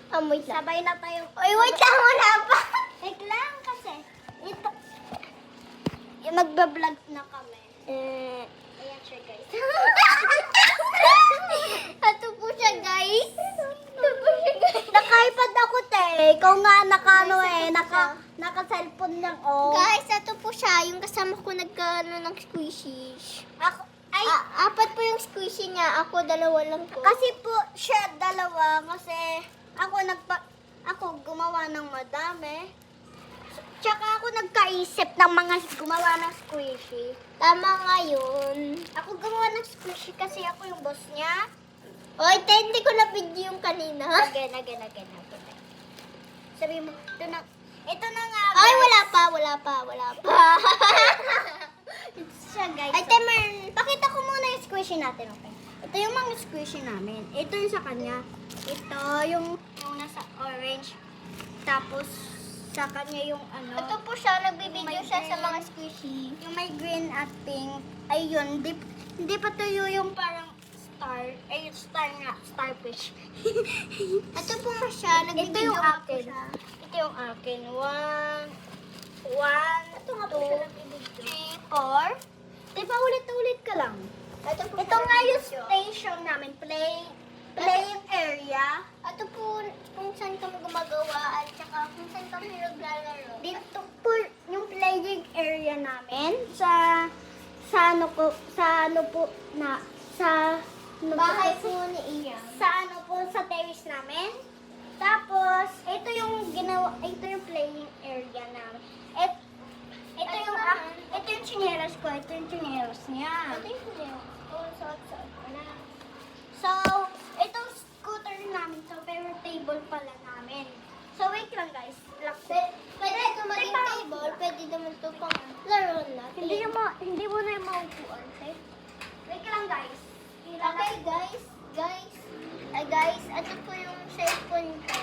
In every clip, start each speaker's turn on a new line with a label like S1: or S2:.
S1: Wait lang.
S2: Sabay na tayo.
S1: Uy, wait lang, wala pa.
S2: Wait lang kasi. Ito. Magbablog na kami. Ayan siya, guys.
S1: Ito po siya, guys. Ito po siya, guys.
S2: Naka-iPad ako, te. Ikaw nga naka-cellphone lang, oh.
S1: Guys, ito po siya. Yung kasama ko nagkaano ng squishy.
S2: Ako, ay,
S1: Apat po yung squishy niya. Ako, dalawa lang po.
S2: kasi po siya dalawa kasi ako gumawa ng madami. Tsaka ako nagkaisip ng mga gumawa ng squishy.
S1: Tama nga yun.
S2: Ako gumawa ng squishy kasi ako yung boss niya.
S1: Oy, hindi ko na-video yung kanina.
S2: Again. Sabi mo, ito na nga.
S1: Ay,
S2: guys.
S1: wala pa.
S2: Ito siya, guys.
S1: Ay, Temer.
S2: Pakita ko muna yung squishy natin, okay? Ito yung mga squishy namin. Ito yung sa kanya. Ito yung nasa orange. Tapos, sa kanya yung ano.
S1: Ito po siya. Nagbibideo
S2: May
S1: siya sa
S2: green.
S1: mga squishy.
S2: Yung may green at pink. Ayun, hindi pa tuyo yung parang star. Ay, star nga. Starfish.
S1: Ito po nga siya.
S2: Ito
S1: Nagbibideo
S2: yung
S1: nga po
S2: akin.
S1: siya.
S2: Ito yung akin. One,
S1: Ito nga po
S2: two,
S1: siya nagbibideo.
S2: 3, 4. Diba ulit-ulit ka lang?
S1: Ito po
S2: Ito
S1: siya
S2: nga yung
S1: nagbibideo.
S2: station namin. Playing area.
S1: Ito po kung saan kami gumagawa at saka kung saan kami naglalaro.
S2: Dito po yung playing area namin sa ano po
S1: Bahay po ni Ian.
S2: sa ano po sa terrace namin. Tapos ito yung playing area namin. Ito yung chineras ko, ito yung chineras niya.
S1: Ito yung niya. Oh, suot ko na.
S2: So, itong scooter namin, so pero table pala namin. So, wait lang guys.
S1: Pwede ito maging table, pwede naman ito pang laro natin.
S2: Hindi mo na yung maupuan, okay? Wait lang guys.
S1: Okay, guys, ito po yung cellphone ko.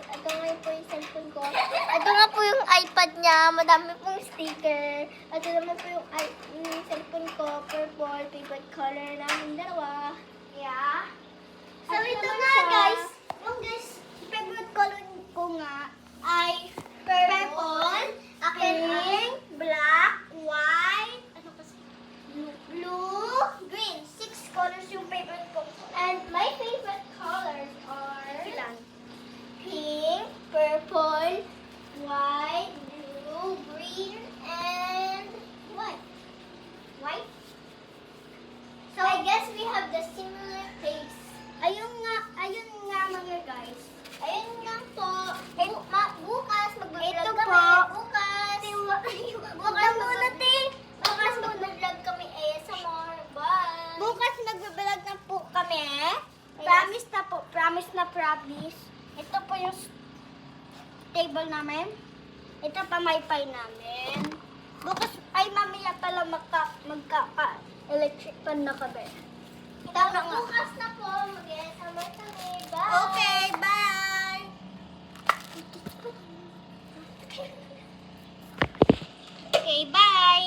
S1: Ito nga po yung cellphone ko. Ito nga po yung iPad niya. Madami pong sticker. Ito naman po yung cellphone ko. Purple, favorite color namin dalawa.
S2: Yeah. So,
S1: At
S2: ito
S1: naman
S2: nga
S1: siya.
S2: guys. Yung guys, favorite color ko nga ay purple, pink, black, white, ano kasi? Blue, green. 6 colors yung favorite ko.
S1: And my favorite colors are
S2: Ilan?
S1: pink, purple, white, blue, green, and white.
S2: White?
S1: So I guess we have the similar taste.
S2: Ayun nga mga guys.
S1: Ayun lang po. Bukas, mag-vlog
S2: Ito
S1: kami.
S2: po.
S1: Bukas.
S2: Bukas muna, te.
S1: Bukas mag-vlog kami ASMR. Bye.
S2: Bukas nagbe-vlog na po kami.
S1: Yes.
S2: Promise na promise. Ito po yung table namin. Ito pa maypay namin. Bukas ay mamaya pala magka-electric pan na kami.
S1: Tapos bukas na